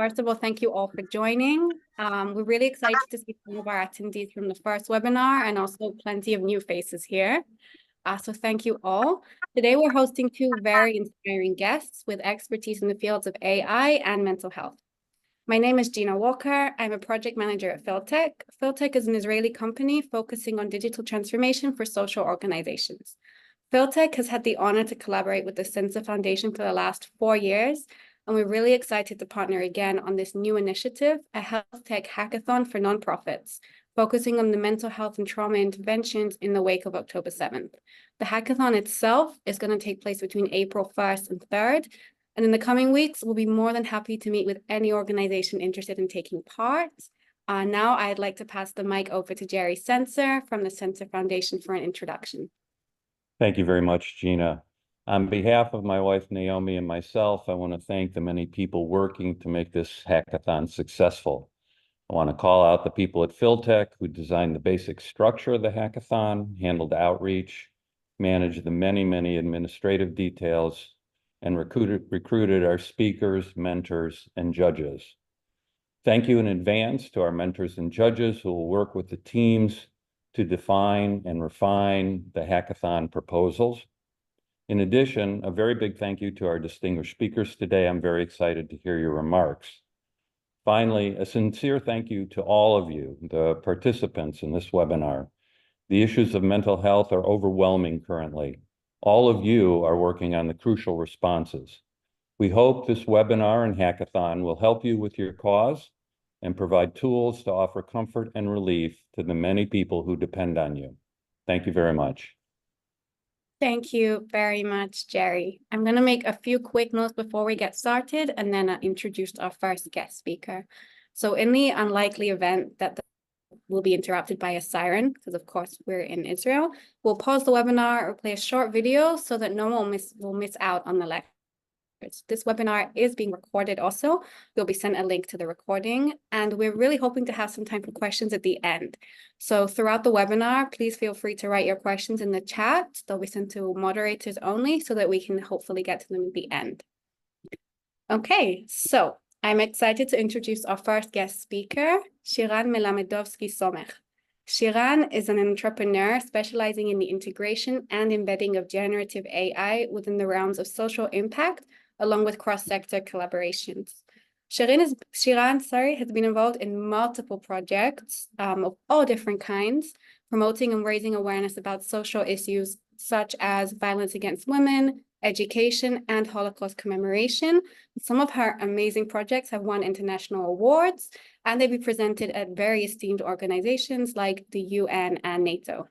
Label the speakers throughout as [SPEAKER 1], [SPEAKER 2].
[SPEAKER 1] First of all, thank you all for joining. We're really excited to see some of our attendees from the first webinar and also plenty of new faces here. So thank you all. Today, we're hosting two very inspiring guests with expertise in the fields of AI and mental health. My name is Gina Walker. I'm a project manager at Philtech. Philtech is an Israeli company focusing on digital transformation for social organizations. Philtech has had the honor to collaborate with the Sensor Foundation for the last 4 years, and we're really excited to partner again on this new initiative, a health tech hackathon for nonprofits, focusing on the mental health and trauma interventions in the wake of October 7th. The hackathon itself is going to take place between April 1st and 3rd, and in the coming weeks, we'll be more than happy to meet with any organization interested in taking part. Now I'd like to pass the mic over to Jerry Sensor from the Sensor Foundation for an introduction.
[SPEAKER 2] Thank you very much, Gina. On behalf of my wife, Naomi, and myself, I want to thank the many people working to make this hackathon successful. I want to call out the people at Philtech who designed the basic structure of the hackathon, handled outreach, managed the many administrative details, and recruited our speakers, mentors, and judges. Thank you in advance to our mentors and judges who will work with the teams to define and refine the hackathon proposals. In addition, a very big thank you to our distinguished speakers today. I'm very excited to hear your remarks. Finally, a sincere thank you to all of you, the participants in this webinar. The issues of mental health are overwhelming currently. All of you are working on the crucial responses. We hope this webinar and hackathon will help you with your cause and provide tools to offer comfort and relief to the many people who depend on you. Thank you very much.
[SPEAKER 1] Thank you very much, Jerry. I'm going to make a few quick notes before we get started, and then I'll introduce our first guest speaker. So in the unlikely event that we'll be interrupted by a siren, because of course we're in Israel, we'll pause the webinar or play a short video so that no one will miss out on the lecture. This webinar is being recorded also. You'll be sent a link to the recording, and we're really hoping to have some time for questions at the end. So throughout the webinar, please feel free to write your questions in the chat. They'll be sent to moderators only so that we can hopefully get to them at the end. Okay, so I'm excited to introduce our first guest speaker, Shiran Melamedovsky-Somech. Shiran is an entrepreneur specializing in the integration and embedding of generative AI within the realms of social impact, along with cross-sector collaborations. Shiran has been involved in multiple projects of all different kinds, promoting and raising awareness about social issues such as violence against women, education, and Holocaust commemoration. Some of her amazing projects have won international awards, and they've been presented at very esteemed organizations like the UN and NATO.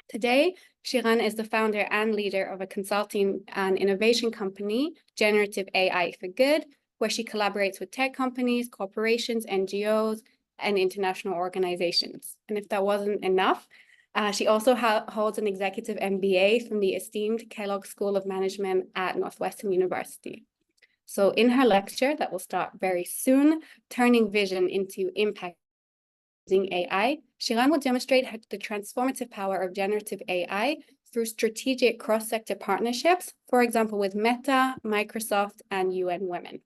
[SPEAKER 1] Today, Shiran is the founder and leader of a consulting and innovation company, Generative AI for Good, where she collaborates with tech companies, corporations, NGOs, and international organizations. And if that wasn't enough, she also holds an executive MBA from the esteemed Kellogg School of Management at Northwestern University. So in her lecture that will start very soon, Turning Vision into Impact using AI, Shiran will demonstrate the transformative power of generative AI through strategic cross-sector partnerships, for example, with Meta, Microsoft, and UN Women.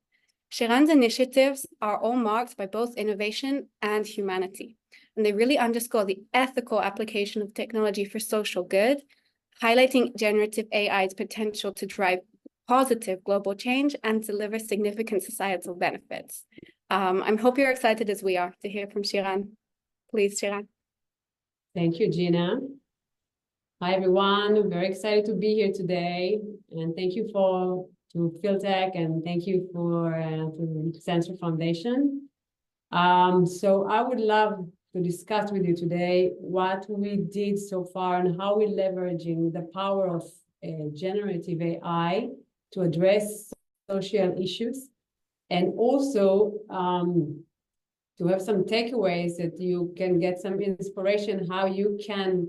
[SPEAKER 1] Shiran's initiatives are all marked by both innovation and humanity, and they really underscore the ethical application of technology for social good, highlighting generative AI's potential to drive positive global change and deliver significant societal benefits. I hope you're excited as we are to hear from Shiran. Please, Shiran.
[SPEAKER 3] Thank you, Gina. Hi, everyone. I'm very excited to be here today, and thank you to Philtech, and thank you to Sensor Foundation. So I would love to discuss with you today what we did so far and how we're leveraging the power of generative AI to address social issues, and also to have some takeaways that you can get some inspiration how you can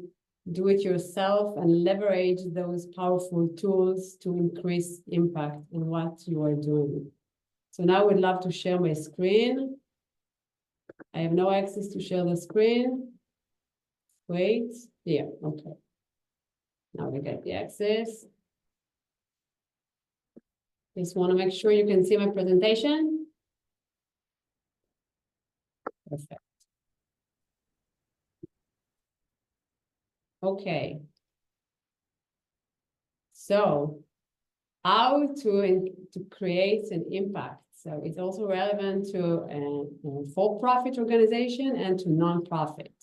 [SPEAKER 3] do it yourself and leverage those powerful tools to increase impact in what you are doing. So now I would love to share my screen. I have no access to share the screen. Wait, yeah, okay. Now we get the access. Just want to make sure you can see my presentation. Perfect. Okay. So how to create an impact. So it's also relevant to a for-profit organization and to non-profit.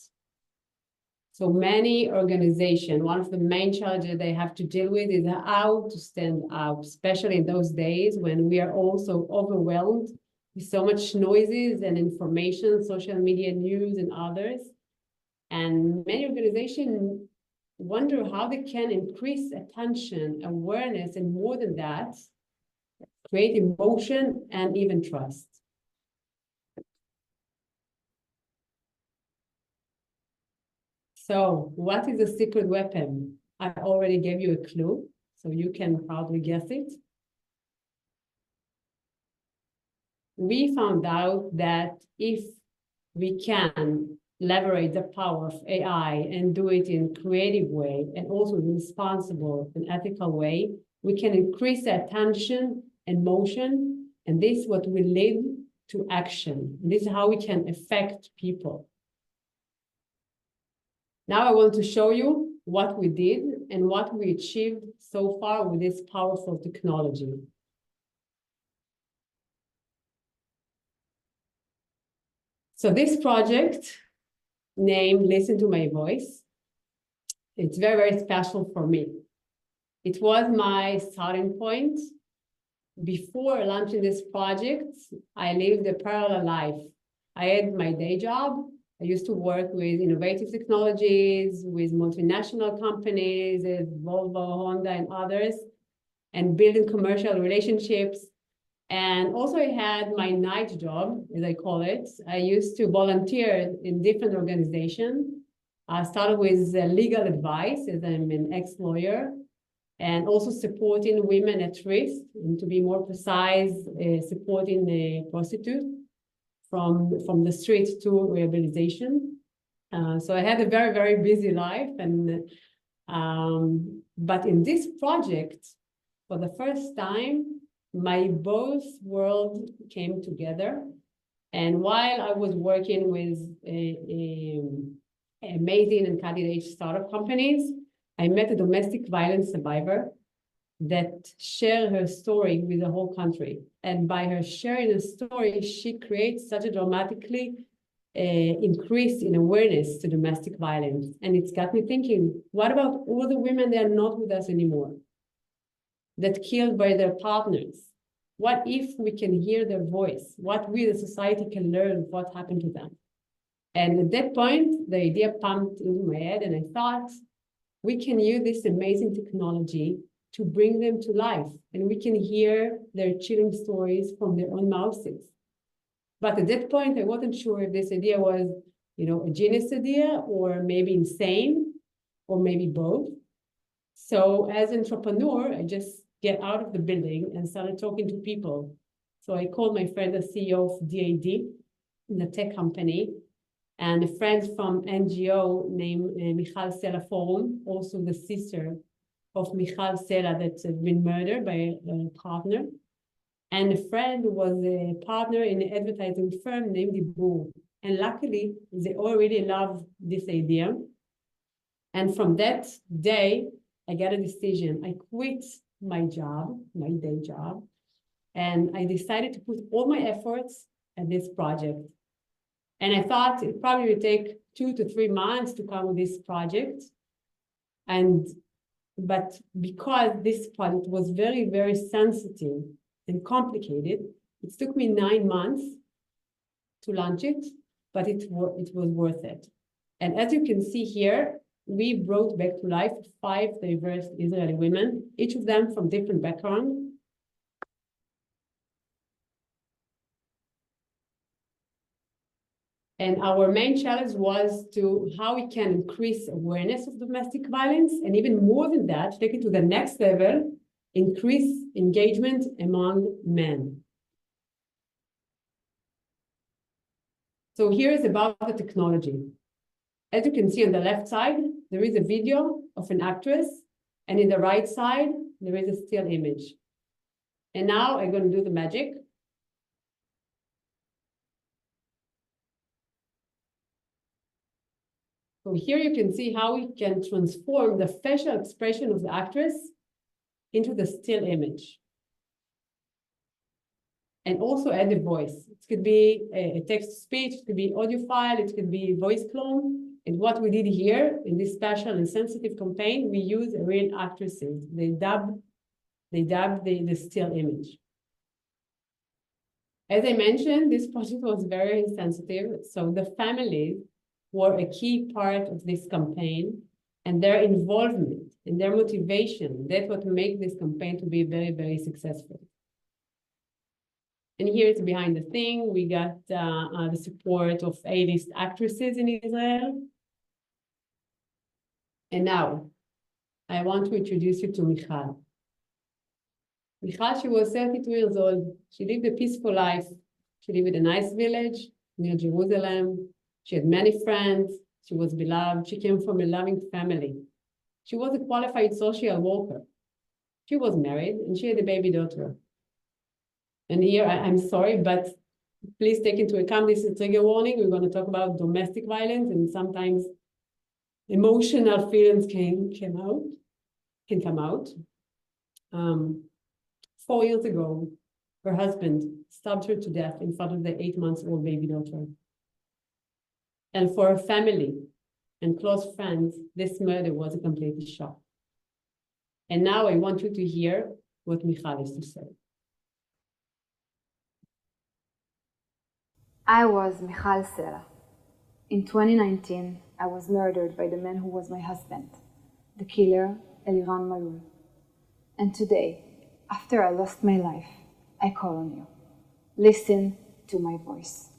[SPEAKER 3] So many organizations, one of the main challenges they have to deal with is how to stand out, especially in those days when we are also overwhelmed with so much noises and information, social media news and others. And many organizations wonder how they can increase attention, awareness, and more than that, create emotion and even trust. So what is the secret weapon? I already gave you a clue, so you can probably guess it. We found out that if we can leverage the power of AI and do it in a creative way and also in a responsible and ethical way, we can increase the attention and motion, and this is what will lead to action. This is how we can affect people. Now I want to show you what we did and what we achieved so far with this powerful technology. So this project named Listen to My Voice, it's very, very special for me. It was my starting point. Before launching this project, I lived a parallel life. I had my day job. I used to work with innovative technologies, with multinational companies, Volvo, Honda, and others, and building commercial relationships. And also I had my night job, as I call it. I used to volunteer in different organizations. I started with legal advice, as I'm an ex-lawyer, and also supporting women at risk, and to be more precise, supporting the prostitute from the street to rehabilitation. So I had a very, very busy life. And but in this project, for the first time, my both world came together. And while I was working with amazing and cutting-edge startup companies, I met a domestic violence survivor that shared her story with the whole country. And by her sharing a story, she creates such a dramatically increase in awareness to domestic violence. And it's got me thinking, what about all the women that are not with us anymore, that killed by their partners? What if we can hear their voice? What we, the society, can learn what happened to them? And at that point, the idea pumped into my head, and I thought, we can use this amazing technology to bring them to life, and we can hear their chilling stories from their own mouths. But at that point, I wasn't sure if this idea was, a genius idea, or maybe insane, or maybe both. So as an entrepreneur, I just get out of the building and started talking to people. So I called my friend, the CEO of DAD, in a tech company, and a friend from NGO named Michal Sela Forum, also the sister of Michal Sela that had been murdered by a partner. And a friend who was a partner in an advertising firm named Dibur. And luckily, they all really loved this idea. And from that day, I got a decision. I quit my job, my day job, and I decided to put all my efforts at this project. And I thought it probably would take 2 to 3 months to come with this project. But because this project was very, very sensitive and complicated, it took me 9 months to launch it, but it was worth it. And as you can see here, we brought back to life 5 diverse Israeli women, each of them from different backgrounds. And our main challenge was to how we can increase awareness of domestic violence, and even more than that, take it to the next level, increase engagement among men. So here is about the technology. As you can see on the left side, there is a video of an actress, and in the right side, there is a still image. And now I'm going to do the magic. So here you can see how we can transform the facial expression of the actress into the still image. And also add the voice. It could be a text-to-speech, it could be audio file, it could be voice clone. And what we did here in this special and sensitive campaign, we use real actresses. They dub the still image. As I mentioned, this project was very sensitive. So the families were a key part of this campaign, and their involvement and their motivation, that's what makes this campaign to be very, very successful. And here it's behind the thing. We got the support of A-list actresses in Israel. And now, I want to introduce you to Michal. Michal, she was 32 years old. She lived a peaceful life. She lived in a nice village near Jerusalem. She had many friends. She was beloved. She came from a loving family. She was a qualified social worker. She was married and she had a baby daughter. And here, I'm sorry, but please take into account this is a trigger warning. We're going to talk about domestic violence, and sometimes emotional feelings can come out. 4 years ago, her husband stabbed her to death in front of the 8-month-old baby daughter. And for her family and close friends, this murder was a complete shock. And now I want you to hear what Michal has to say.
[SPEAKER 4] I was Michal Sela. In 2019, I was murdered by the man who was my husband, the killer, Eliran Malul. And today, after I lost my life, I call on you. Listen to my voice.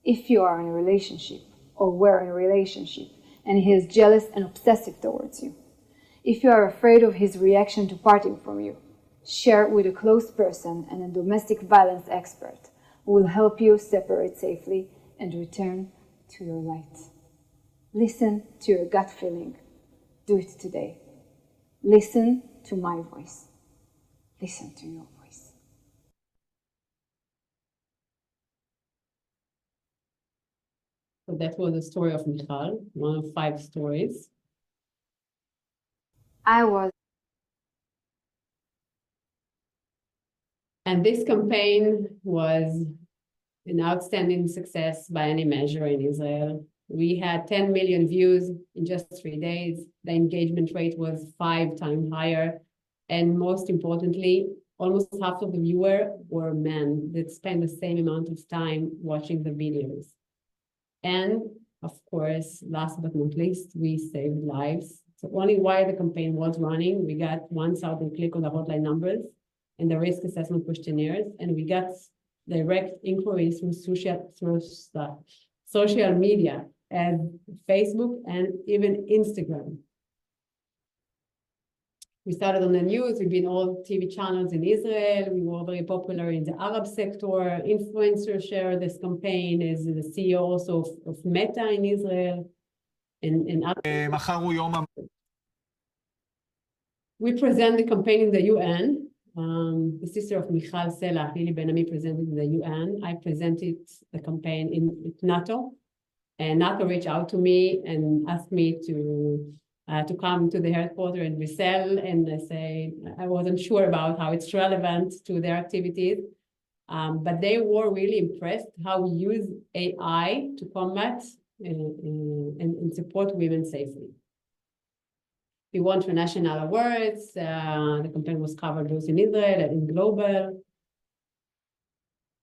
[SPEAKER 4] If you are in a relationship or were in a relationship and he is jealous and obsessive towards you, if you are afraid of his reaction to parting from you, share with a close person and a domestic violence expert who will help you separate safely and return to your light. Listen to your gut feeling. Do it today. Listen to my voice. Listen to your voice.
[SPEAKER 3] So that was the story of Michal, one of 5 stories. And this campaign was an outstanding success by any measure in Israel. We had 10 million views in just 3 days. The engagement rate was 5 times higher. And most importantly, almost half of the viewers were men that spent the same amount of time watching the videos. And of course, last but not least, we saved lives. So only while the campaign was running, we got 1,000 click on the hotline numbers and the risk assessment questionnaires, and we got direct inquiries through social media and Facebook and even Instagram. We started on the news. We've been all TV channels in Israel. We were very popular in the Arab sector. Influencers share this campaign. Is the CEO also of Meta in Israel. And other. We present the campaign in the UN. The sister of Michal Sela, Lili Ben-Ami, presented in the UN. I presented the campaign in NATO. And NATO reached out to me and asked me to come to the headquarters in Brussels, and I say I wasn't sure about how it's relevant to their activities, but they were really impressed how we use AI to combat and support women safely. We won international awards. The campaign was covered both in Israel and in global.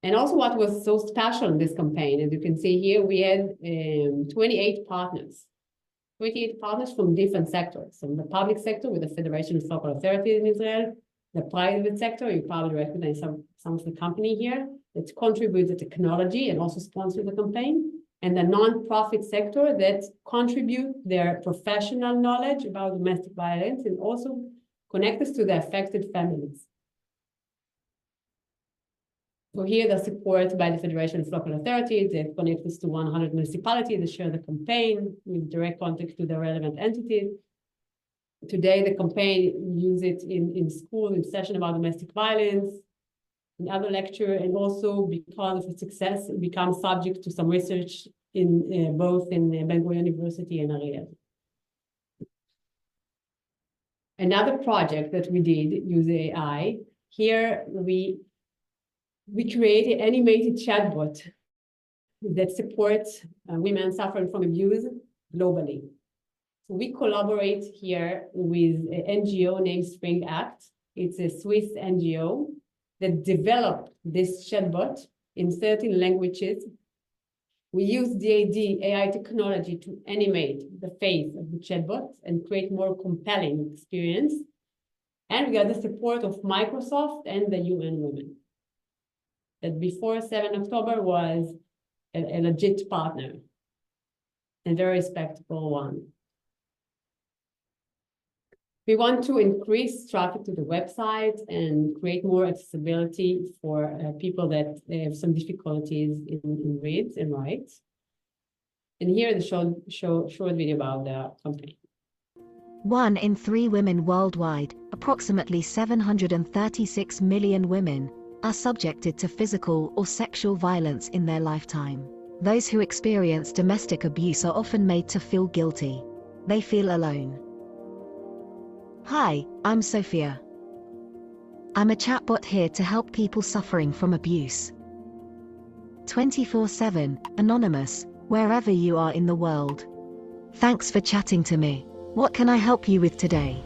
[SPEAKER 3] And also what was so special in this campaign, as you can see here, we had 28 partners. 28 partners from different sectors. From the public sector with the Federation of Local Authorities in Israel, the private sector, you probably recognize some of the company here that contribute the technology and also sponsor the campaign, and the non-profit sector that contribute their professional knowledge about domestic violence and also connect us to the affected families. So here the support by the Federation of Local Authorities, they connect us to 100 municipalities that share the campaign with direct contact to the relevant entities. Today, the campaign, we use it in school, in session about domestic violence, in other lecture, and also because of its success, it becomes subject to some research in both in Ben-Gurion University and Ariel. Another project that we did use AI. Here we created an animated chatbot that supports women suffering from abuse globally. So we collaborate here with an NGO named Spring Act. It's a Swiss NGO that developed this chatbot in 13 languages. We use DAD AI technology to animate the face of the chatbot and create more compelling experience. And we got the support of Microsoft and the UN Women. That before 7 October was a legit partner and very respectable one. We want to increase traffic to the website and create more accessibility for people that have some difficulties in reads and writes. And here is a short video about the campaign.
[SPEAKER 5] 1 in 3 women worldwide, approximately 736 million women, are subjected to physical or sexual violence in their lifetime. Those who experience domestic abuse are often made to feel guilty. They feel alone. Hi, I'm Sophia. I'm a chatbot here to help people suffering from abuse. 24/7, anonymous, wherever you are in the world. Thanks for chatting to me. What can I help you with today?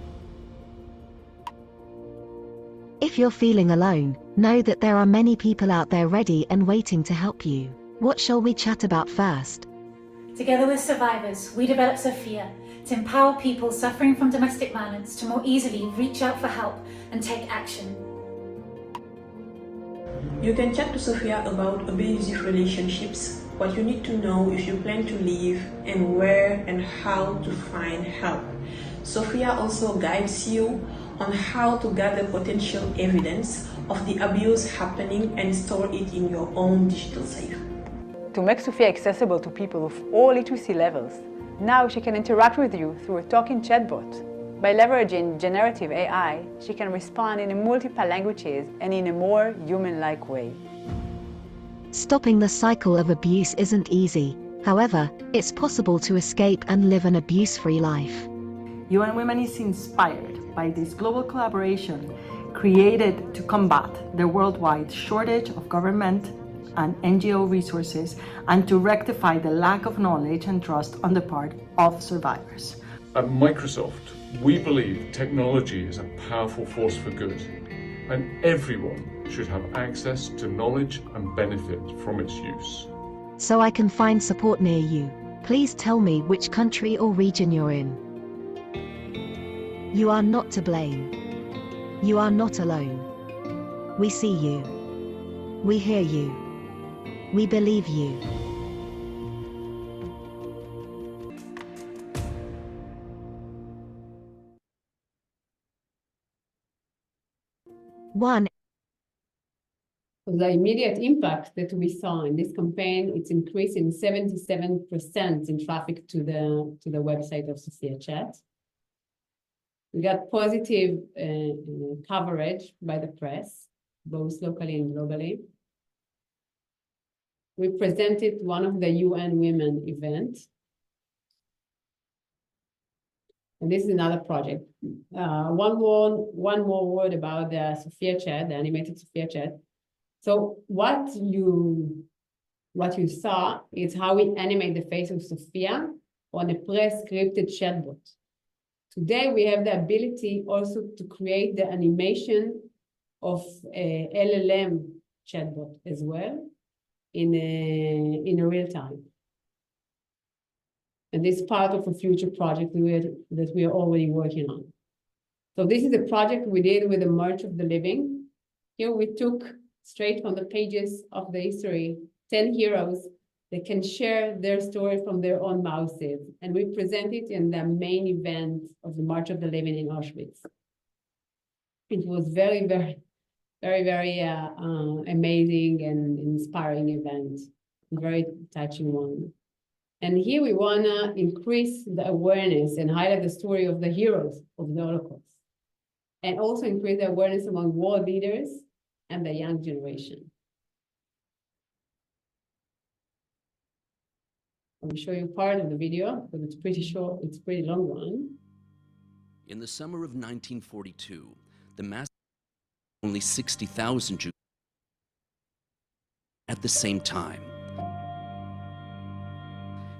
[SPEAKER 5] If you're feeling alone, know that there are many people out there ready and waiting to help you. What shall we chat about first?
[SPEAKER 6] Together with survivors, we developed Sophia to empower people suffering from domestic violence to more easily reach out for help and take action.
[SPEAKER 7] You can chat to Sophia about abusive relationships, what you need to know if you plan to leave, and where and how to find help. Sophia also guides you on how to gather potential evidence of the abuse happening and store it in your own digital safe.
[SPEAKER 8] To make Sophia accessible to people of all literacy levels, now she can interact with you through a talking chatbot. By leveraging generative AI, she can respond in multiple languages and in a more human-like way.
[SPEAKER 5] Stopping the cycle of abuse isn't easy. However, it's possible to escape and live an abuse-free life.
[SPEAKER 9] UN Women is inspired by this global collaboration created to combat the worldwide shortage of government and NGO resources and to rectify the lack of knowledge and trust on the part of survivors.
[SPEAKER 10] At Microsoft, we believe technology is a powerful force for good, and everyone should have access to knowledge and benefit from its use.
[SPEAKER 5] So I can find support near you. Please tell me which country or region you're in. You are not to blame. You are not alone. We see you. We hear you. We believe you. One.
[SPEAKER 3] The immediate impact that we saw in this campaign, it's increasing 77% in traffic to the website of Sophia Chat. We got positive coverage by the press, both locally and globally. We presented one of the UN Women events. And this is another project. One more word about the Sophia Chat, the animated Sophia Chat. So what you saw is how we animate the face of Sophia on a pre-scripted chatbot. Today, we have the ability also to create the animation of a LLM chatbot as well in a real time. And this is part of a future project that we are already working on. So this is a project we did with the March of the Living. Here we took straight from the pages of the history, 10 heroes that can share their story from their own mouths. And we present it in the main event of the March of the Living in Auschwitz. It was very, very, very, very amazing and inspiring event, very touching one. And here we wanna increase the awareness and highlight the story of the heroes of the Holocaust. And also increase the awareness among world leaders and the young generation. I will show you part of the video, but it's pretty short, it's a pretty long one.
[SPEAKER 11] In the summer of 1942, the mass only 60,000 Jews at the same time.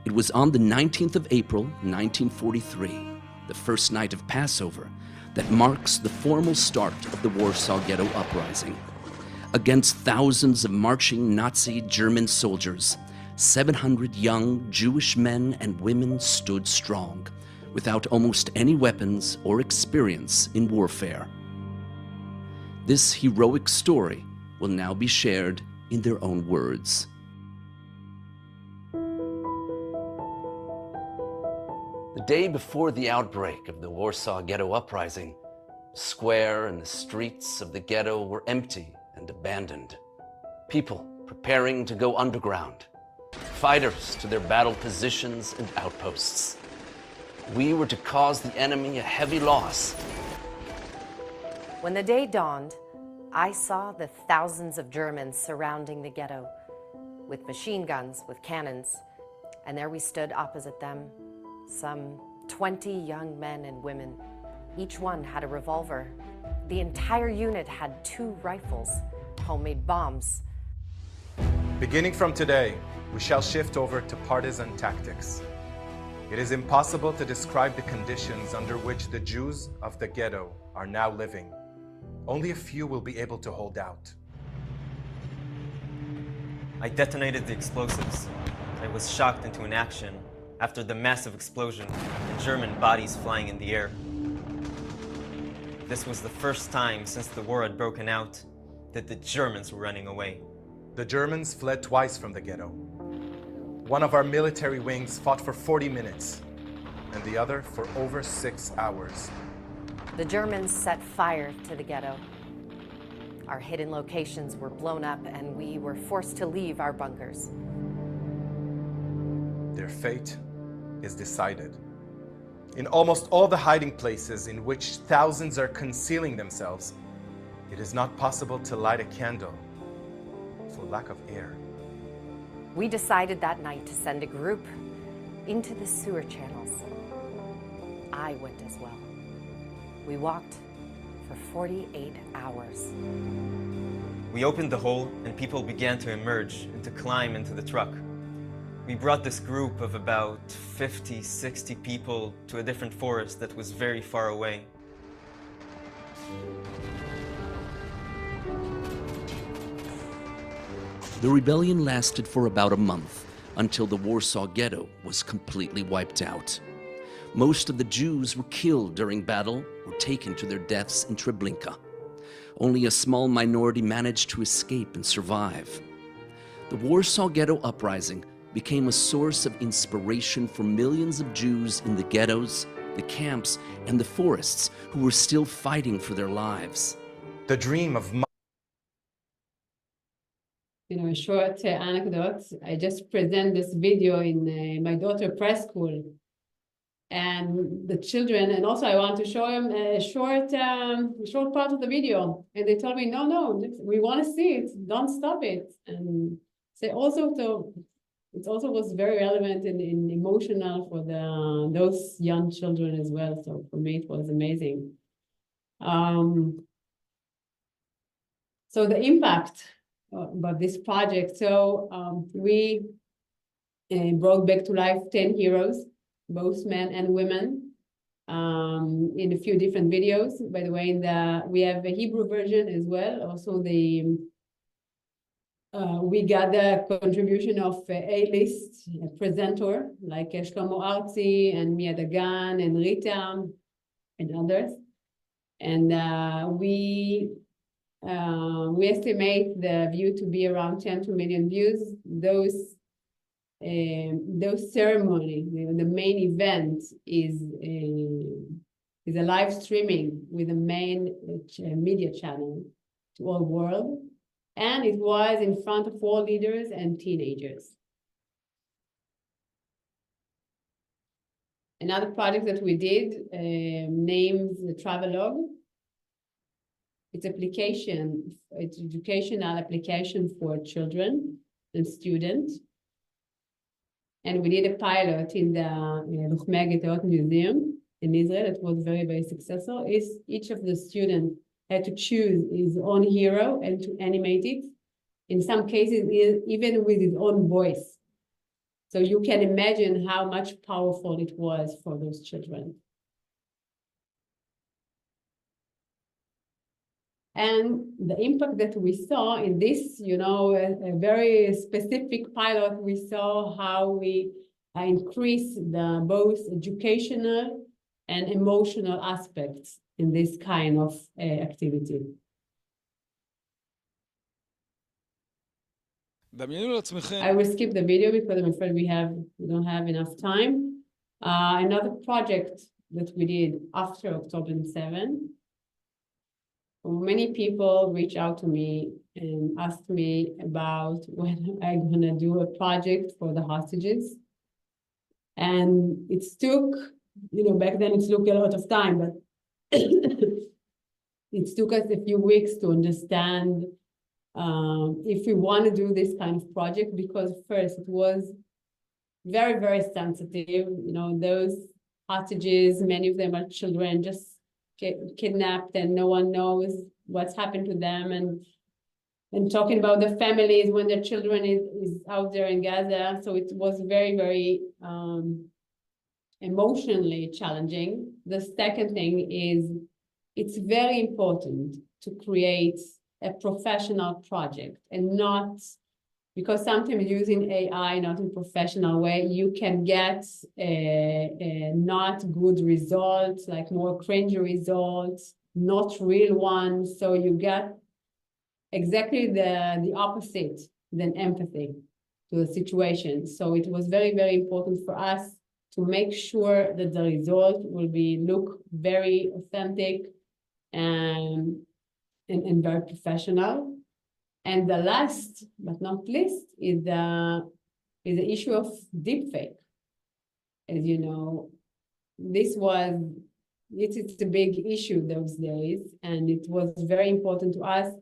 [SPEAKER 11] It was on the 19th of April, 1943, the first night of Passover, that marks the formal start of the Warsaw Ghetto Uprising. Against thousands of marching Nazi German soldiers, 700 young Jewish men and women stood strong, without almost any weapons or experience in warfare. This heroic story will now be shared in their own words. The day before the outbreak of the Warsaw Ghetto Uprising, the square and the streets of the ghetto were empty and abandoned. People preparing to go underground, fighters to their battle positions and outposts. We were to cause the enemy a heavy loss.
[SPEAKER 12] When the day dawned, I saw the thousands of Germans surrounding the ghetto with machine guns, with cannons, and there we stood opposite them, some 20 young men and women. Each one had a revolver. The entire unit had 2 rifles, homemade bombs.
[SPEAKER 13] Beginning from today, we shall shift over to partisan tactics. It is impossible to describe the conditions under which the Jews of the ghetto are now living. Only a few will be able to hold out.
[SPEAKER 14] I detonated the explosives. I was shocked into inaction after the massive explosion and German bodies flying in the air. This was the first time since the war had broken out that the Germans were running away.
[SPEAKER 13] The Germans fled twice from the ghetto. One of our military wings fought for 40 minutes, and the other for over 6 hours.
[SPEAKER 12] The Germans set fire to the ghetto. Our hidden locations were blown up and we were forced to leave our bunkers.
[SPEAKER 13] Their fate is decided. In almost all the hiding places in which thousands are concealing themselves, it is not possible to light a candle for lack of air.
[SPEAKER 12] We decided that night to send a group into the sewer channels. I went as well. We walked for 48 hours.
[SPEAKER 14] We opened the hole and people began to emerge and to climb into the truck. We brought this group of about 50, 60 people to a different forest that was very far away.
[SPEAKER 11] The rebellion lasted for about a month, until the Warsaw Ghetto was completely wiped out. Most of the Jews were killed during battle or taken to their deaths in Treblinka. Only a small minority managed to escape and survive. The Warsaw Ghetto Uprising became a source of inspiration for millions of Jews in the ghettos, the camps, and the forests who were still fighting for their lives.
[SPEAKER 13] The dream of
[SPEAKER 3] A short anecdote. I just present this video in my daughter's preschool, and the children, and also I want to show them a short part of the video, and they told me, no, we want to see it, don't stop it. And they also, so it also was very relevant and emotional for those young children as well. So for me, it was amazing. So the impact about this project. So we brought back to life 10 heroes, both men and women, in a few different videos. By the way, we have a Hebrew version as well. Also, we got the contribution of A-list presenter like Shlomo Artzi and Mia Dagan and Rita and others. And we estimate the view to be around 10 to million views. Those ceremony, the main event is a live streaming with a main media channel to all world, and it was in front of all leaders and teenagers. Another project that we did named the Travelogue. It's educational application for children and students. And we did a pilot in the Lochmei Getaot Museum in Israel. It was very, very successful. Each of the students had to choose his own hero and to animate it. In some cases, even with his own voice. So you can imagine how much powerful it was for those children. And the impact that we saw in this, a very specific pilot, we saw how we increase the both educational and emotional aspects in this kind of activity. I will skip the video because I'm afraid we don't have enough time. Another project that we did after October 7. Many people reach out to me and ask me about when I'm gonna do a project for the hostages. And it took, back then it took a lot of time, but it took us a few weeks to understand if we want to do this kind of project, because first it was very, very sensitive. Those hostages, many of them are children, just get kidnapped and no one knows what's happened to them. And talking about the families when their children is out there in Gaza. So it was very, very emotionally challenging. The second thing is it's very important to create a professional project and not, because sometimes using AI not in professional way, you can get not good results, like more cringy results, not real ones. So you get exactly the opposite than empathy to the situation. So it was very, very important for us to make sure that the result will look very authentic and very professional. And the last but not least is the issue of deepfake. As you know, it's a big issue those days, and it was very important to us.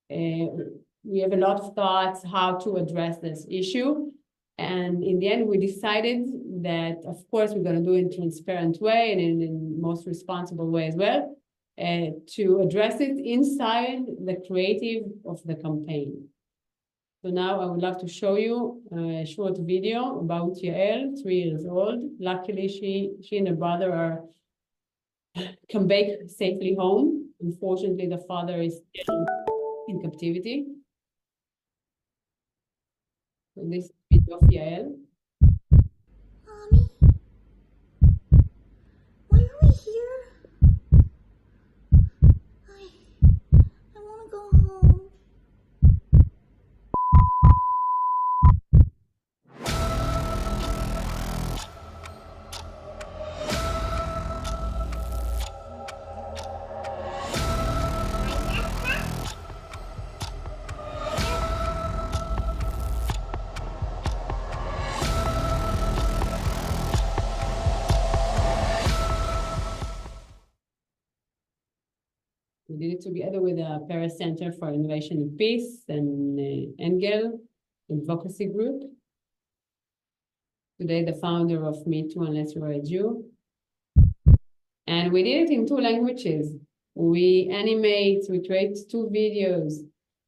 [SPEAKER 3] We have a lot of thoughts how to address this issue. And in the end, we decided that, of course, we're going to do it in a transparent way and in the most responsible way as well, to address it inside the creative of the campaign. So now I would love to show you a short video about Yael, 3 years old. Luckily, she and her brother come back safely home. Unfortunately, the father is still in captivity. So this is video of Yael.
[SPEAKER 15] Mommy, why are we here? I want to go home.
[SPEAKER 3] We did it together with the Paris Center for Innovation and Peace and Engel Advocacy Group. Today, the founder of Me Too Unless You're a Jew. And we did it in 2 languages. We create 2 videos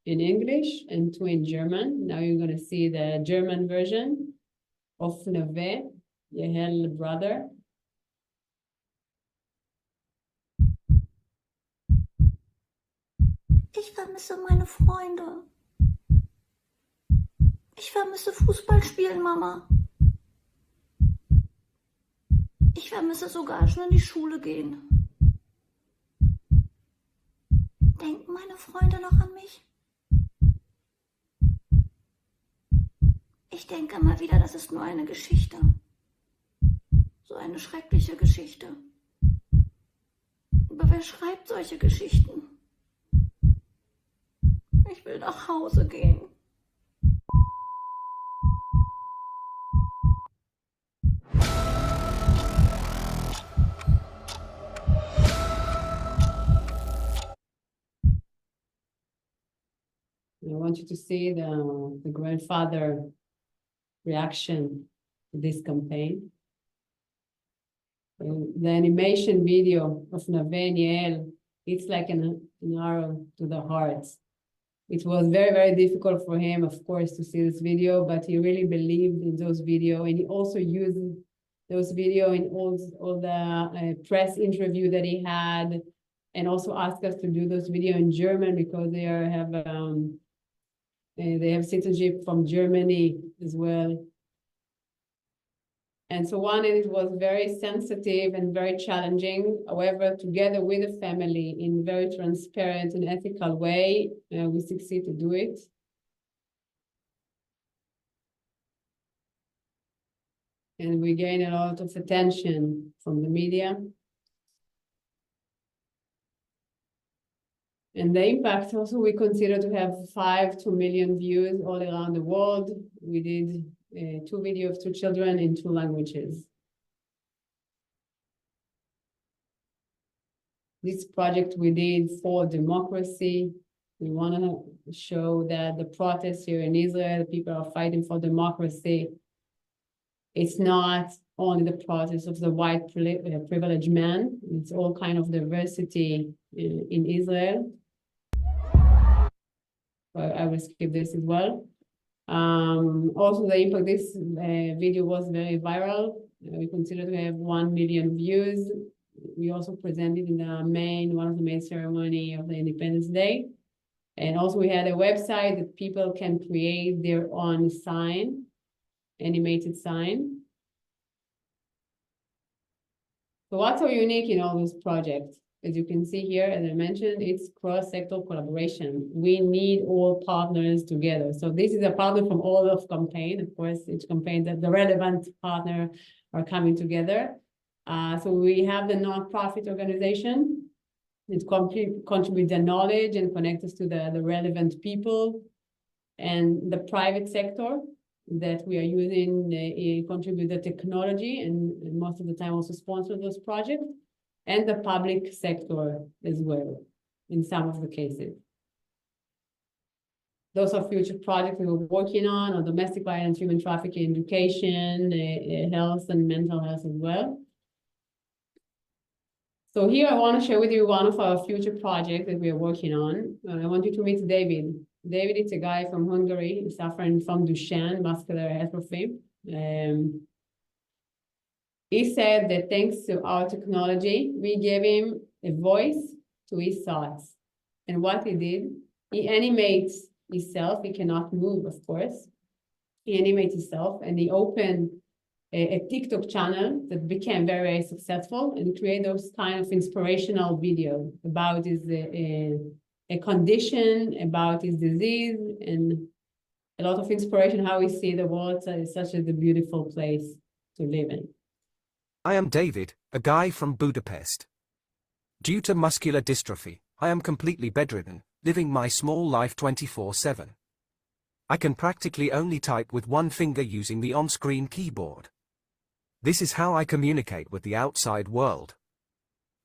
[SPEAKER 3] in English and 2 in German. Now you're going to see the German version of Neve, Yael brother.
[SPEAKER 15] Ich vermisse meine Freunde. Ich vermisse Fußball spielen, Mama. Ich vermisse sogar schon in die Schule gehen. Denken meine Freunde noch an mich? Ich denke immer wieder, das ist nur eine Geschichte. So eine schreckliche Geschichte. Aber wer schreibt solche Geschichten? Ich will nach Hause gehen.
[SPEAKER 3] I want you to see the grandfather reaction this campaign. The animation video of Nave Niel, it's like an arrow to the heart. It was very, very difficult for him, of course, to see this video, but he really believed in those video, and he also used those video in all the press interview that he had, and also asked us to do those video in German because they have citizenship from Germany as well. And so it was very sensitive and very challenging. However, together with the family in very transparent and ethical way, we succeed to do it. And we gain a lot of attention from the media. And the impact also, we consider to have 2 million views all around the world. We did 2 videos of 2 children in 2 languages. This project we did for democracy. We want to show that the protests here in Israel, people are fighting for democracy. It's not only the protest of the white privileged man. It's all kind of diversity in Israel. I will skip this as well. Also, the impact, this video was very viral. We consider to have 1 million views. We also presented in one of the main ceremony of the Independence Day. And also we had a website that people can create their own sign, animated sign. So what's so unique in all those projects? As you can see here, as I mentioned, it's cross-sector collaboration. We need all partners together. So this is a partner from all of campaign. Of course, each campaign that the relevant partner are coming together. So we have the nonprofit organization. It contributes their knowledge and connect us to the relevant people. And the private sector that we are using contribute the technology and most of the time also sponsor those projects. And the public sector as well, in some of the cases. Those are future projects we were working on domestic violence, human trafficking, education, health and mental health as well. So here I want to share with you one of our future projects that we are working on. I want you to meet David. David is a guy from Hungary, suffering from Duchenne muscular atrophy. He said that thanks to our technology, we gave him a voice to his thoughts. And what he did, he animates himself. He cannot move, of course. He animates himself and he opened a TikTok channel that became very, very successful and create those kind of inspirational videos about his a condition, about his disease, and a lot of inspiration how we see the world as such a beautiful place to live in.
[SPEAKER 16] I am David, a guy from Budapest. Due to muscular dystrophy, I am completely bedridden, living my small life 24/7. I can practically only type with one finger using the on-screen keyboard. This is how I communicate with the outside world.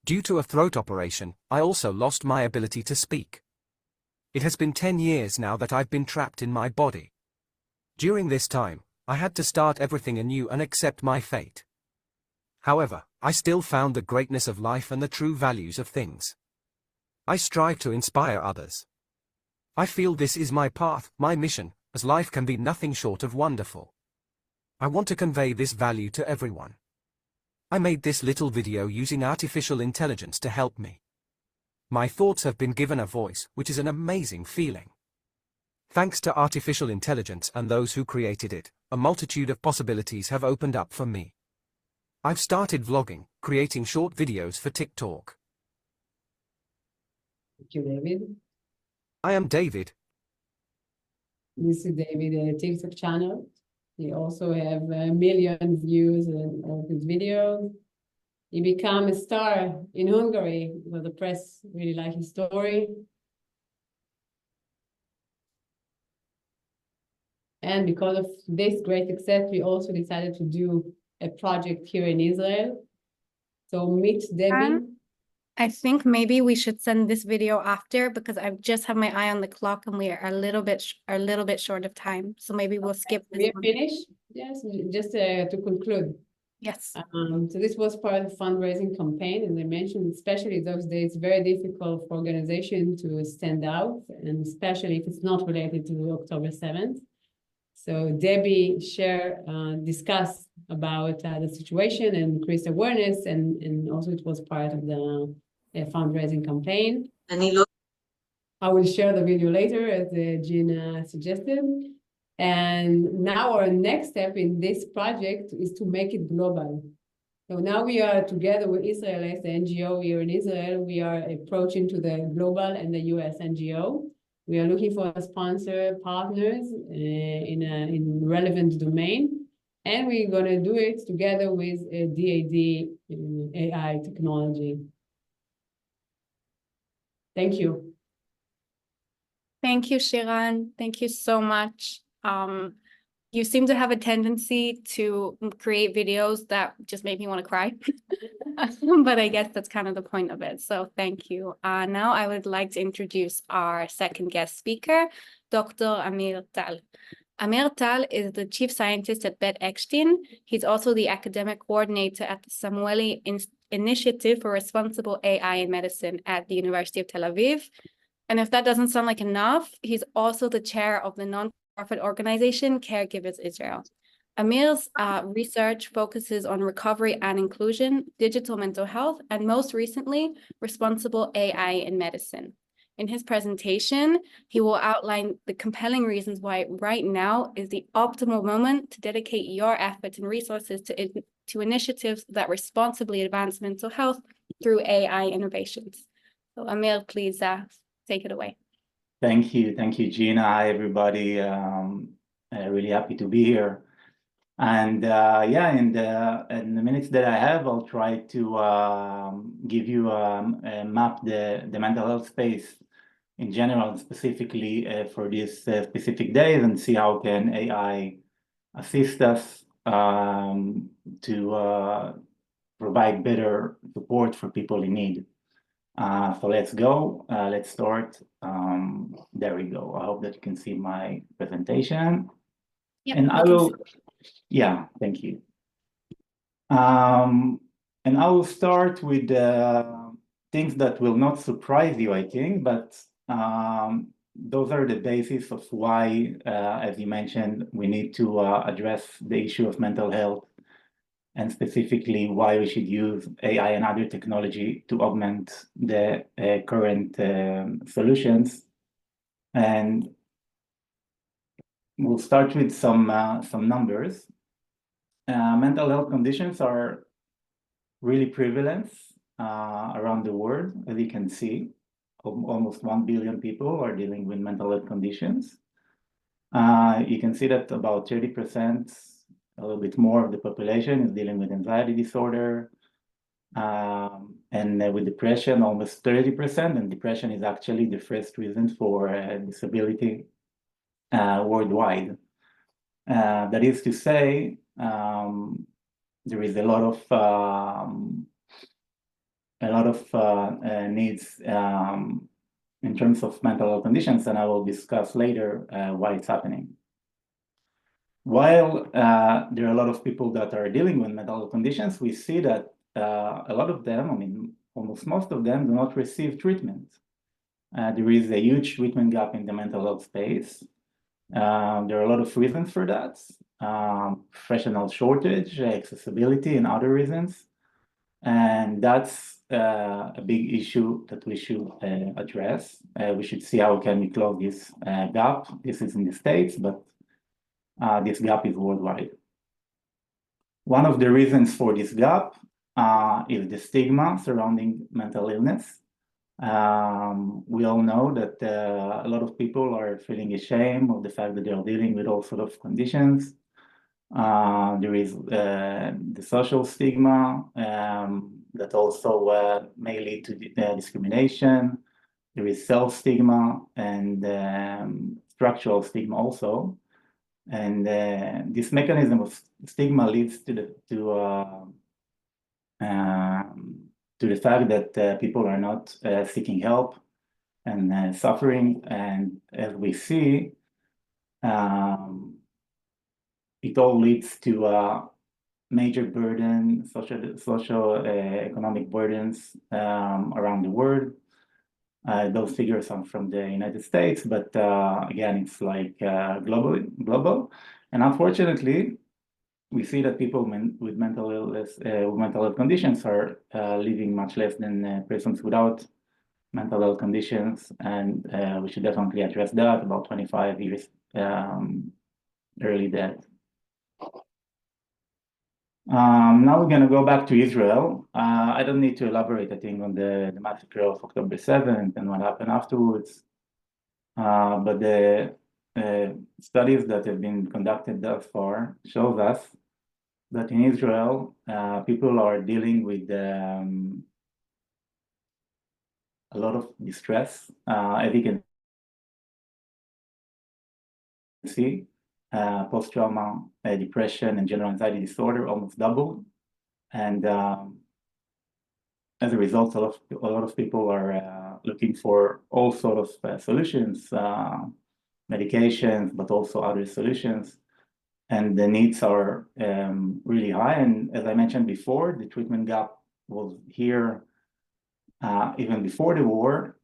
[SPEAKER 16] Due to a throat operation, I also lost my ability to speak. It has been 10 years now that I've been trapped in my body. During this time, I had to start everything anew and accept my fate. However, I still found the greatness of life and the true values of things. I strive to inspire others. I feel this is my path, my mission, as life can be nothing short of wonderful. I want to convey this value to everyone. I made this little video using artificial intelligence to help me. My thoughts have been given a voice, which is an amazing feeling. Thanks to artificial intelligence and those who created it, a multitude of possibilities have opened up for me. I've started vlogging, creating short videos for TikTok.
[SPEAKER 3] Thank you, David.
[SPEAKER 16] I am David.
[SPEAKER 3] This is David, TikTok channel. He also have a million views of his videos. He became a star in Hungary, where the press really like his story. And because of this great success, we also decided to do a project here in Israel. So meet Debbie.
[SPEAKER 1] I think maybe we should send this video after because I just have my eye on the clock and we are a little bit short of time. So maybe we'll skip this
[SPEAKER 3] We are
[SPEAKER 1] one.
[SPEAKER 3] finished? Yes, just to conclude.
[SPEAKER 1] Yes.
[SPEAKER 3] So this was part of the fundraising campaign, and I mentioned, especially those days, very difficult for organization to stand out, and especially if it's not related to October 7th. So Debbie discussed about the situation and increased awareness, and also it was part of the fundraising campaign. I will share the video later, as Gina suggested. And now our next step in this project is to make it global. So now we are together with Israel as the NGO here in Israel. We are approaching to the global and the US NGO. We are looking for sponsor partners in relevant domain. And we're going to do it together with DAD AI technology. Thank you.
[SPEAKER 1] Thank you, Shiran. Thank you so much. You seem to have a tendency to create videos that just make me want to cry. But I guess that's kind of the point of it. So thank you. Now I would like to introduce our second guest speaker, Dr. Amir Tal. Amir Tal is the chief scientist at Bet Eckstein. He's also the academic coordinator at the Samueli Initiative for Responsible AI in Medicine at the University of Tel Aviv. And if that doesn't sound like enough, he's also the chair of the non-profit organization Caregivers Israel. Amir's research focuses on recovery and inclusion, digital mental health, and most recently, responsible AI in medicine. In his presentation, he will outline the compelling reasons why right now is the optimal moment to dedicate your efforts and resources to initiatives that responsibly advance mental health through AI innovations. So Amir, please take it away.
[SPEAKER 17] Thank you, Gina. Hi, everybody. Really happy to be here. And yeah, in the minutes that I have, I'll try to give you a map the mental health space in general, and specifically for these specific days, and see how can AI assist us to provide better support for people in need. So let's go. Let's start. There we go. I hope that you can see my presentation.
[SPEAKER 1] Yep,
[SPEAKER 17] and I will. Yeah, thank you. And I will start with things that will not surprise you, I think, but those are the basis of why, as you mentioned, we need to address the issue of mental health, and specifically why we should use AI and other technology to augment the current solutions. And we'll start with some numbers. Mental health conditions are really prevalent around the world, as you can see. Almost 1 billion people are dealing with mental health conditions. You can see that about 30%, a little bit more of the population is dealing with anxiety disorder, and with depression, almost 30%, and depression is actually the first reason for disability worldwide. That is to say, there is a lot of needs in terms of mental health conditions, and I will discuss later why it's happening. While there are a lot of people that are dealing with mental health conditions, we see that a lot of them, I mean, almost most of them, do not receive treatment. There is a huge treatment gap in the mental health space. There are a lot of reasons for that. Professional shortage, accessibility, and other reasons. And that's a big issue that we should address. We should see how can we close this gap. This is in the States, but this gap is worldwide. One of the reasons for this gap is the stigma surrounding mental illness. We all know that a lot of people are feeling ashamed of the fact that they are dealing with all sorts of conditions. There is the social stigma that also may lead to discrimination. There is self-stigma and structural stigma also. And this mechanism of stigma leads to to the fact that people are not seeking help and suffering. And as we see, it all leads to major burden, social economic burdens around the world. Those figures are from the United States, but again, it's like global. And unfortunately, we see that people with mental illness, with mental health conditions are living much less than persons without mental health conditions. And we should definitely address that, about 25 years early death. Now we're going to go back to Israel. I don't need to elaborate, I think, on the massacre of October 7th and what happened afterwards. But the studies that have been conducted thus far shows us that in Israel, people are dealing with a lot of distress. As you can see, post-trauma depression and general anxiety disorder almost doubled. And as a result, a lot of people are looking for all sorts of solutions, medications, but also other solutions. And the needs are really high. And as I mentioned before, the treatment gap was here even before the war,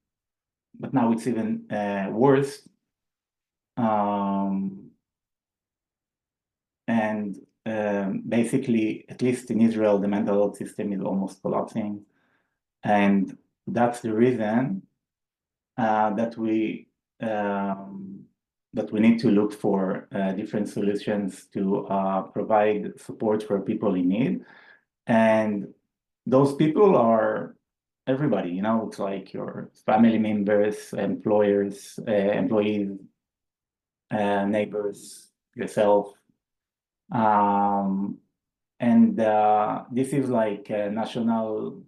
[SPEAKER 17] but now it's even worse. Basically, at least in Israel, the mental health system is almost collapsing. And that's the reason that we need to look for different solutions to provide support for people in need. And those people are everybody, you know, it's like your family members, employers, employees, neighbors, yourself. This is like a national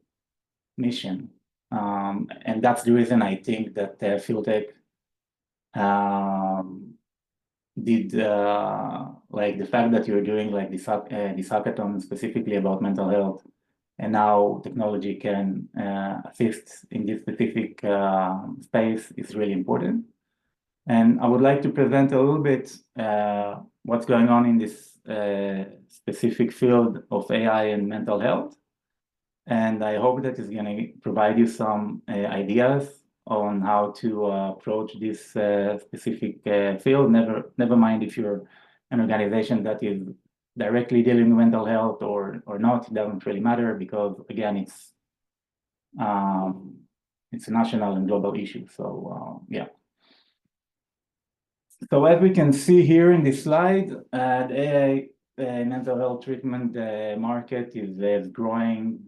[SPEAKER 17] mission. And that's the reason I think that Philtech did like the fact that you're doing like this hackathon specifically about mental health, and now technology can assist in this specific space is really important. And I would like to present a little bit what's going on in this specific field of AI and mental health. And I hope that is going to provide you some ideas on how to approach this specific field. Never mind if you're an organization that is directly dealing with mental health or not. It doesn't really matter, because again, it's a national and global issue. So yeah. So as we can see here in this slide, the AI mental health treatment market is growing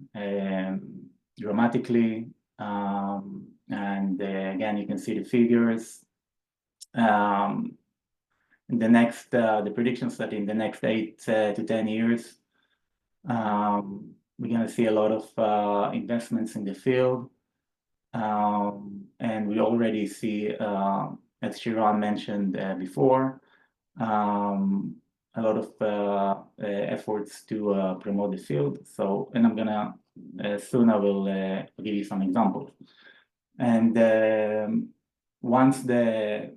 [SPEAKER 17] dramatically. And again, you can see the figures. In the next, the predictions that in the next 8 to 10 years, we're going to see a lot of investments in the field. And we already see, as Shiran mentioned before, a lot of efforts to promote the field. So, and I'm gonna soon I will give you some examples. And once the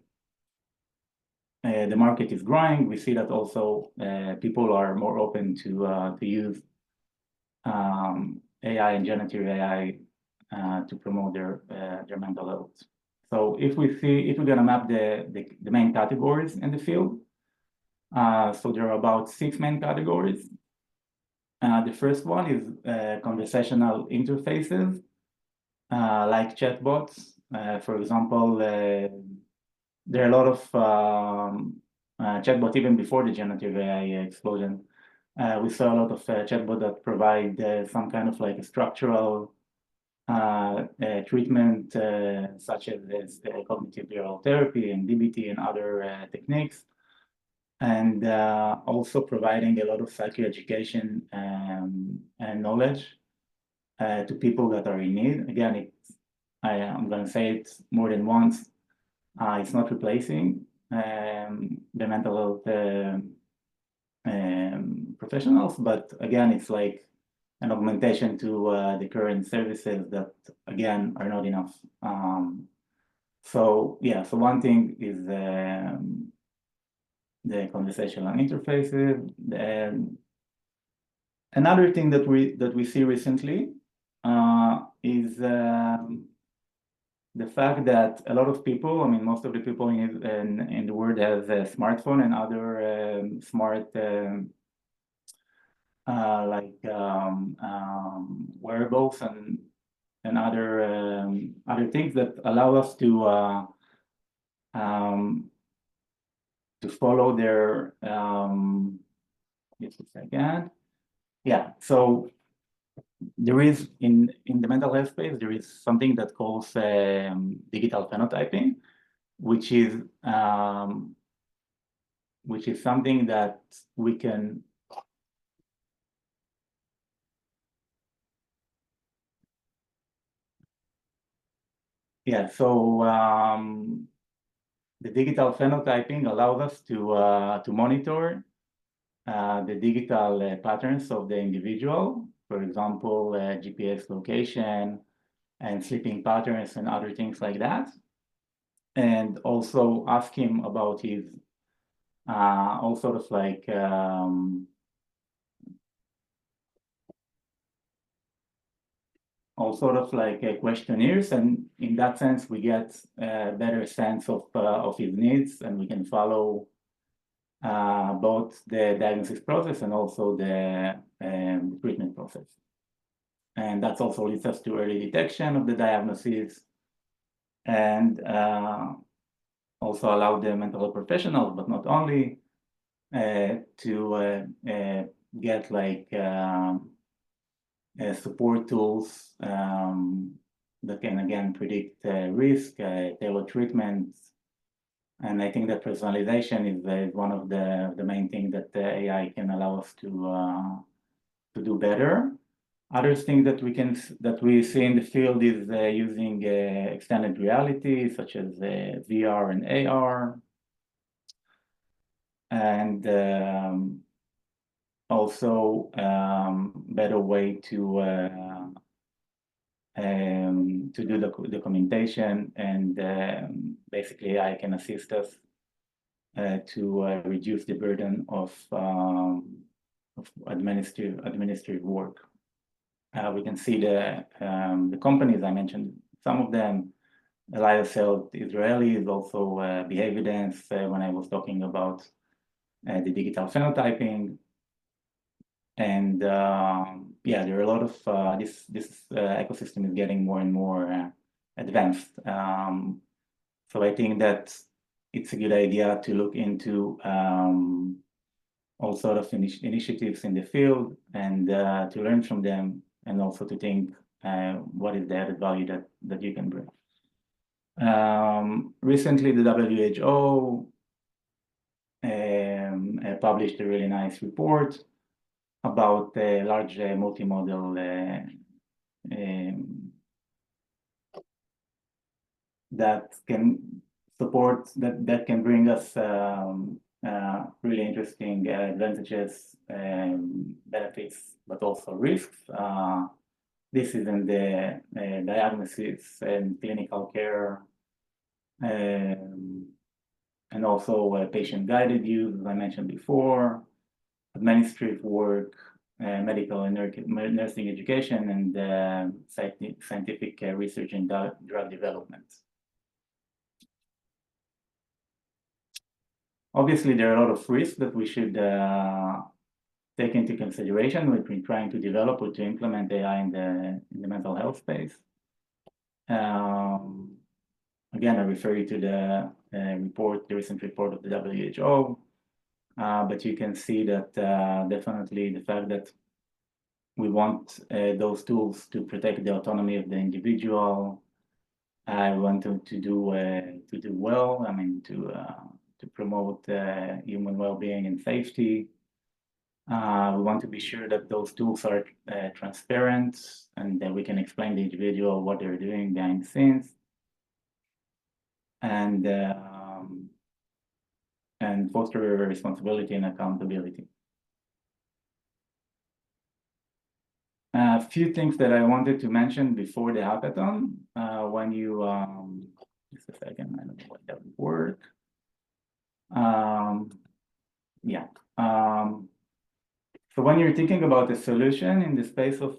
[SPEAKER 17] market is growing, we see that also people are more open to use AI and generative AI to promote their mental health. So if we're gonna map the main categories in the field, so there are about 6 main categories. The first one is conversational interfaces, like chatbots. For example, there are a lot of chatbots even before the generative AI explosion. We saw a lot of chatbots that provide some kind of like a structural treatment, such as cognitive behavioral therapy and DBT and other techniques, and also providing a lot of psychoeducation and knowledge to people that are in need. Again, I'm going to say it more than once. It's not replacing the mental health professionals, but again, it's like an augmentation to the current services that, again, are not enough. So one thing is the conversational interfaces. And another thing that we see recently is the fact that a lot of people, I mean, most of the people in the world have a smartphone and other smart wearables and other things that allow us to follow their just a second. Yeah, so there is in the mental health space, there is something that calls digital phenotyping, which is something that we can the digital phenotyping allows us to monitor the digital patterns of the individual, for example, GPS location and sleeping patterns and other things like that, and also ask him about his all sort of like questionnaires, and in that sense we get a better sense of his needs, and we can follow both the diagnosis process and also the treatment process. And that also leads us to early detection of the diagnosis, and also allow the mental health professionals, but not only, to get like support tools that can again predict risk, tailor treatments. And I think that personalization is one of the main things that the AI can allow us to do better. Other things that we see in the field is using extended reality, such as VR and AR, and also better way to do the documentation, and basically AI can assist us to reduce the burden of administrative work. We can see the companies I mentioned, some of them. Elias Health Israeli is also Behave Evidence when I was talking about the digital phenotyping. And yeah, there are a lot of this ecosystem is getting more and more advanced. So I think that it's a good idea to look into all sort of initiatives in the field, and to learn from them, and also to think what is the added value that you can bring. Recently, the WHO published a really nice report about a large multimodal that can support, that can bring us really interesting advantages, benefits, but also risks. This is in the diagnosis and clinical care, and also patient-guided use, as I mentioned before, administrative work, medical and nursing education, and scientific research and drug development. Obviously, there are a lot of risks that we should take into consideration when we're trying to develop or to implement AI in the mental health space. Again, I refer you to the report, the recent report of the WHO, but you can see that definitely the fact that we want those tools to protect the autonomy of the individual. I want to do well. I mean, to promote human well-being and safety. We want to be sure that those tools are transparent, and that we can explain to the individual what they're doing behind the scenes, and foster responsibility and accountability. a few things that I wanted to mention before the hackathon. When you, just a second, I don't know what that would work. Yeah. So when you're thinking about a solution in the space of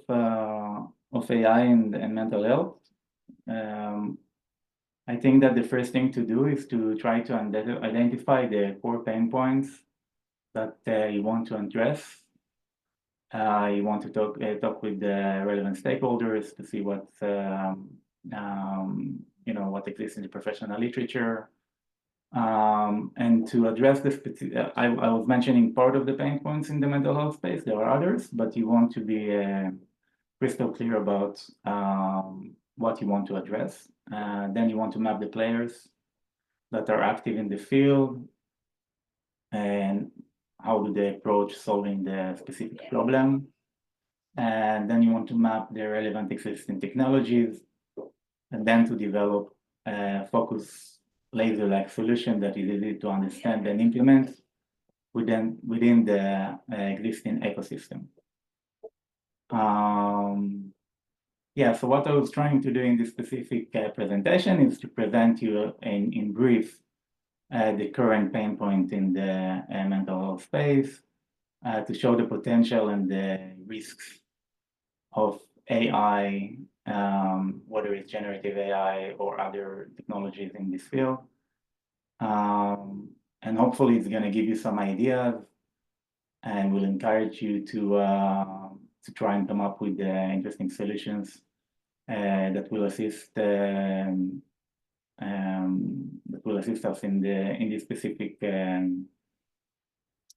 [SPEAKER 17] AI and mental health, I think that the first thing to do is to try to identify the core pain points that you want to address. You want to talk with the relevant stakeholders to see what what exists in the professional literature, and to address the specific. I was mentioning part of the pain points in the mental health space. There are others, but you want to be crystal clear about what you want to address. Then you want to map the players that are active in the field and how do they approach solving the specific problem. And then you want to map the relevant existing technologies, and then to develop a focus laser-like solution that is easy to understand and implement within the existing ecosystem. Yeah, so what I was trying to do in this specific presentation is to present you in brief the current pain point in the mental health space, to show the potential and the risks of AI, whether it's generative AI or other technologies in this field. And hopefully it's going to give you some ideas and will encourage you to try and come up with interesting solutions that will assist us in this specific time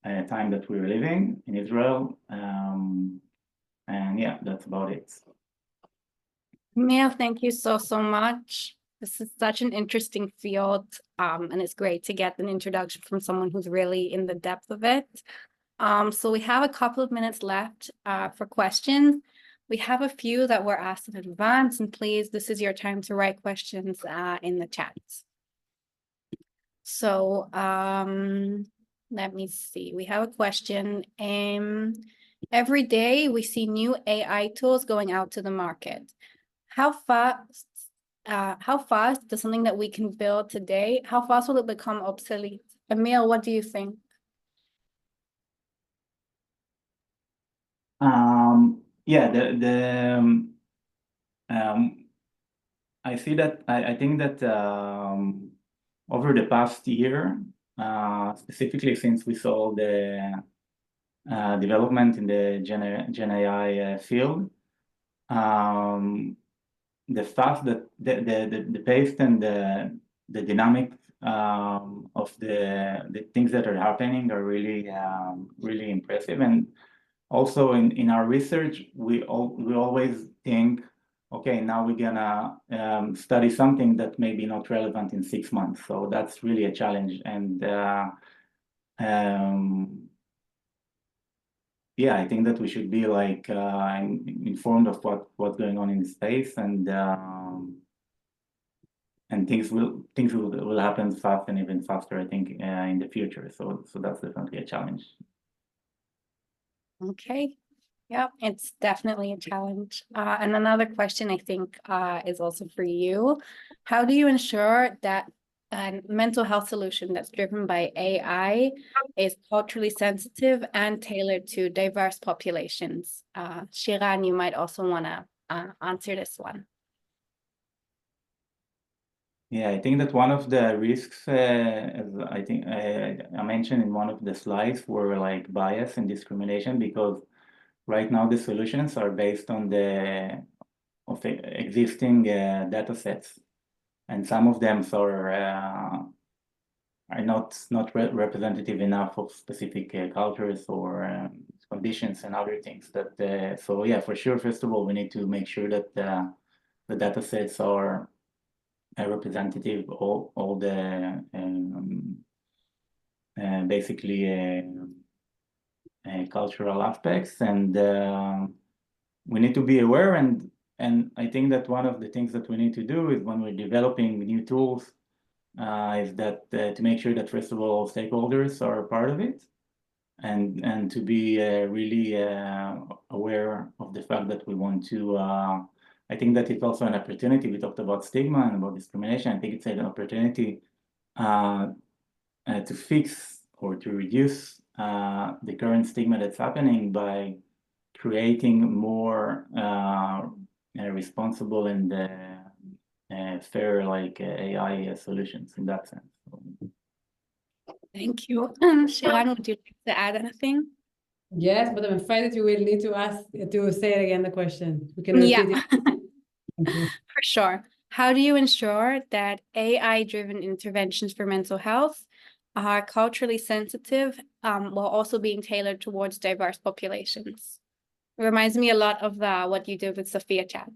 [SPEAKER 17] that we're living in Israel. And yeah, that's about it.
[SPEAKER 1] Neil, thank you so much. This is such an interesting field, and it's great to get an introduction from someone who's really in the depth of it. So we have a couple of minutes left for questions. We have a few that were asked in advance, and please, this is your time to write questions in the chat. So let me see. We have a question. Every day we see new AI tools going out to the market. How fast does something that we can build today, how fast will it become obsolete? Emil, what do you think?
[SPEAKER 17] Yeah, I see that. I think that over the past year, specifically since we saw the development in the Gen AI field, the fast that the pace and the dynamic of the things that are happening are really impressive. And also in our research, we always think, okay, now we're gonna study something that may be not relevant in 6 months. So that's really a challenge. And yeah, I think that we should be like informed of what's going on in the space, and things will happen fast and even faster, I think, in the future. So that's definitely a challenge.
[SPEAKER 1] Okay. Yeah, it's definitely a challenge. And another question I think is also for you. How do you ensure that a mental health solution that's driven by AI is culturally sensitive and tailored to diverse populations? Shiran, you might also want to answer this one.
[SPEAKER 17] Yeah, I think that one of the risks, as I think I mentioned in one of the slides, were like bias and discrimination, because right now the solutions are based on the existing data sets, and some of them are not representative enough of specific cultures or conditions and other things. That so yeah, for sure. First of all, we need to make sure that the data sets are representative of all the basically cultural aspects, and we need to be aware. And I think that one of the things that we need to do is, when we're developing new tools, is that to make sure that first of all stakeholders are part of it, and to be really aware of of the fact that we want to, I think that it's also an opportunity. We talked about stigma and about discrimination. I think it's an opportunity to fix or to reduce the current stigma that's happening by creating more responsible and fair AI solutions in that sense.
[SPEAKER 1] Thank you. Shiran, would you like to add anything?
[SPEAKER 3] Yes, but I'm afraid that you will need to say it again, the question. We can repeat
[SPEAKER 1] Yeah,
[SPEAKER 3] it.
[SPEAKER 1] for sure. How do you ensure that AI-driven interventions for mental health are culturally sensitive while also being tailored towards diverse populations? It reminds me a lot of what you did with Sophia Chat.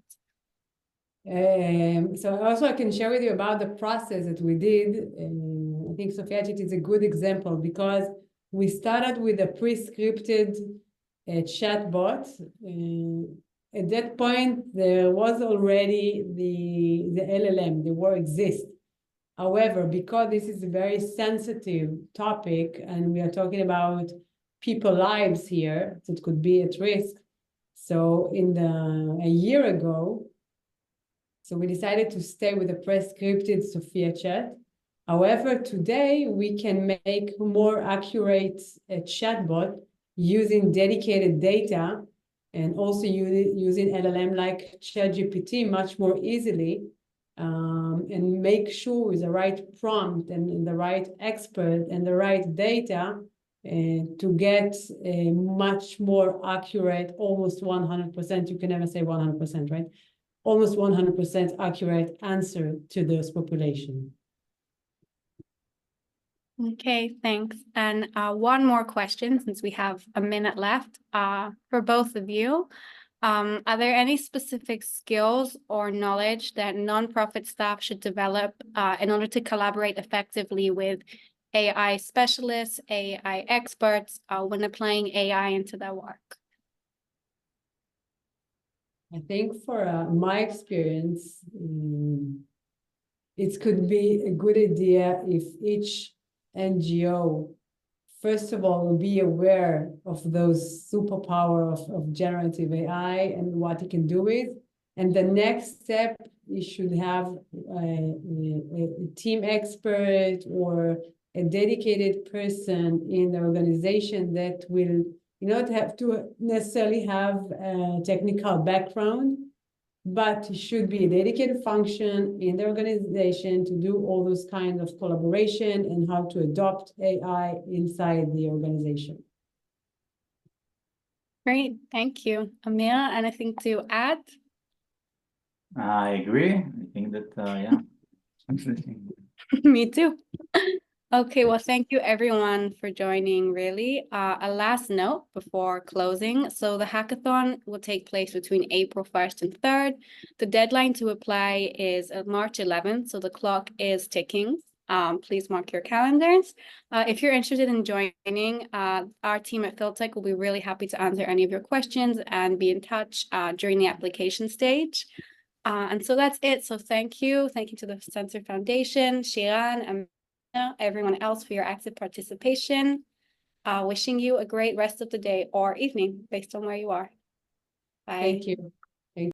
[SPEAKER 3] So also I can share with you about the process that we did. I think Sophia Chat is a good example because we started with a pre-scripted chatbot. At that point, there was already the LLM, the word exists. However, because this is a very sensitive topic and we are talking about people's lives here that could be at risk. So a year ago, so we decided to stay with the pre-scripted Sophia Chat. However, today we can make more accurate chatbot using dedicated data and also using LLM like ChatGPT much more easily and make sure with the right prompt and the right expert and the right data to get a much more accurate, almost 100%, you can never say 100%, right? Almost 100% accurate answer to those population.
[SPEAKER 1] Okay, thanks. And one more question, since we have a minute left, for both of you. Are there any specific skills or knowledge that nonprofit staff should develop in order to collaborate effectively with AI specialists, AI experts when applying AI into their work?
[SPEAKER 3] I think for my experience, it could be a good idea if each NGO, first of all, will be aware of those superpower of generative AI and what it can do with. And the next step, you should have a team expert or a dedicated person in the organization that will not have to necessarily have a technical background, but it should be a dedicated function in the organization to do all those kinds of collaboration and how to adopt AI inside the organization.
[SPEAKER 1] Great, thank you. Amira, anything to add?
[SPEAKER 17] I agree. I think that, yeah.
[SPEAKER 1] Me too. Okay, well, thank you everyone for joining, really. A last note before closing. So the hackathon will take place between April 1st and 3rd. The deadline to apply is March 11th, so the clock is ticking. Please mark your calendars. If you're interested in joining, our team at Philtech will be really happy to answer any of your questions and be in touch during the application stage. And so that's it. So thank you. Thank you to the Sensor Foundation, Shiran, and everyone else for your active participation. Wishing you a great rest of the day or evening based on where you are. Bye.
[SPEAKER 3] Thank you.